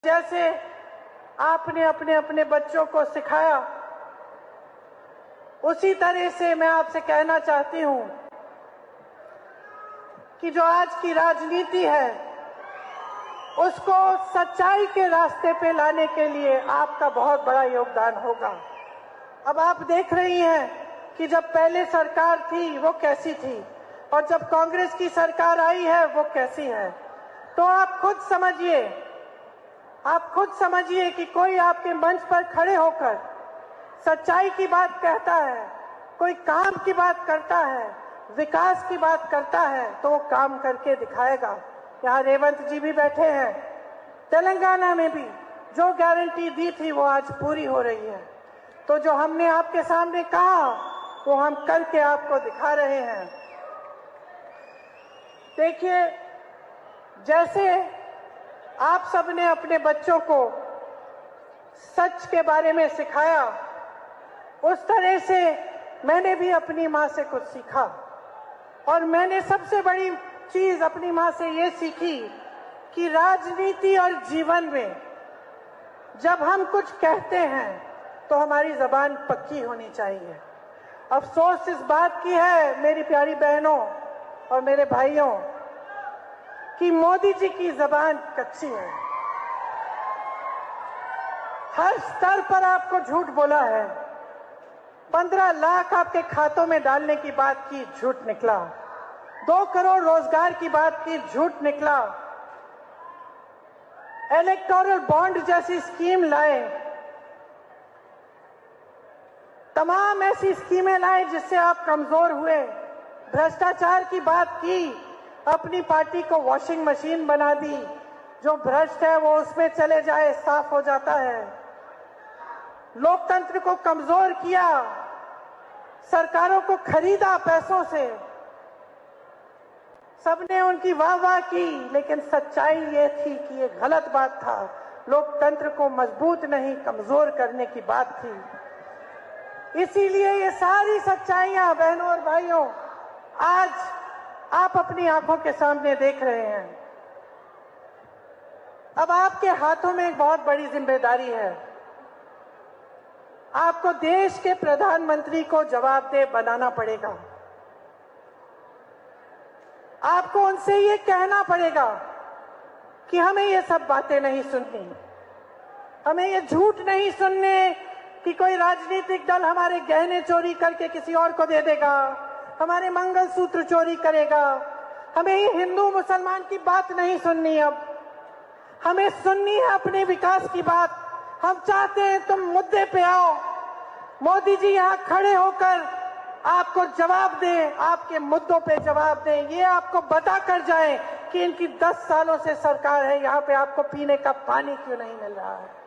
जैसे आपने अपने अपने बच्चों को सिखाया, उसी तरह से मैं आपसे कहना चाहती हूं कि जो आज की राजनीति है उसको सच्चाई के रास्ते पे लाने के लिए आपका बहुत बड़ा योगदान होगा। अब आप देख रही हैं कि जब पहले सरकार थी वो कैसी थी और जब कांग्रेस की सरकार आई है वो कैसी है। तो आप खुद समझिए कि कोई आपके मंच पर खड़े होकर सच्चाई की बात कहता है, कोई काम की बात करता है, विकास की बात करता है तो वो काम करके दिखाएगा। यहाँ रेवंत जी भी बैठे हैं। तेलंगाना में भी जो गारंटी दी थी वो आज पूरी हो रही है। तो जो हमने आपके सामने कहा वो हम करके आपको दिखा रहे हैं। देखिए, जैसे आप सबने अपने बच्चों को सच के बारे में सिखाया, उस तरह से मैंने भी अपनी माँ से कुछ सीखा। और मैंने सबसे बड़ी चीज अपनी माँ से ये सीखी कि राजनीति और जीवन में जब हम कुछ कहते हैं तो हमारी जबान पक्की होनी चाहिए। अफसोस इस बात की है मेरी प्यारी बहनों और मेरे भाइयों कि मोदी जी की जबान कच्ची है। हर स्तर पर आपको झूठ बोला है। 15 लाख आपके खातों में डालने की बात की, झूठ निकला। 2 करोड़ रोजगार की बात की, झूठ निकला। इलेक्टोरल बॉन्ड जैसी स्कीम लाए, तमाम ऐसी स्कीमें लाए जिससे आप कमजोर हुए। भ्रष्टाचार की बात की, अपनी पार्टी को वॉशिंग मशीन बना दी। जो भ्रष्ट है वो उसमें चले जाए, साफ हो जाता है। लोकतंत्र को कमजोर किया, सरकारों को खरीदा पैसों से। सबने उनकी वाह की, लेकिन सच्चाई ये थी कि ये गलत बात था। लोकतंत्र को मजबूत नहीं कमजोर करने की बात थी। इसीलिए ये सारी सच्चाइयां बहनों और भाइयों आज आप अपनी आंखों के सामने देख रहे हैं। अब आपके हाथों में एक बहुत बड़ी जिम्मेदारी है। आपको देश के प्रधानमंत्री को जवाबदेह बनाना पड़ेगा। आपको उनसे ये कहना पड़ेगा कि हमें ये सब बातें नहीं सुननी, हमें ये झूठ नहीं सुनने कि कोई राजनीतिक दल हमारे गहने चोरी करके किसी और को दे देगा, हमारे मंगलसूत्र चोरी करेगा। हमें ये हिंदू मुसलमान की बात नहीं सुननी। अब हमें सुननी है अपने विकास की बात। हम चाहते हैं तुम मुद्दे पे आओ, मोदी जी यहाँ खड़े होकर आपको जवाब दें, आपके मुद्दों पे जवाब दें। ये आपको बता कर जाए कि इनकी 10 सालों से सरकार है, यहाँ पे आपको पीने का पानी क्यों नहीं मिल रहा है।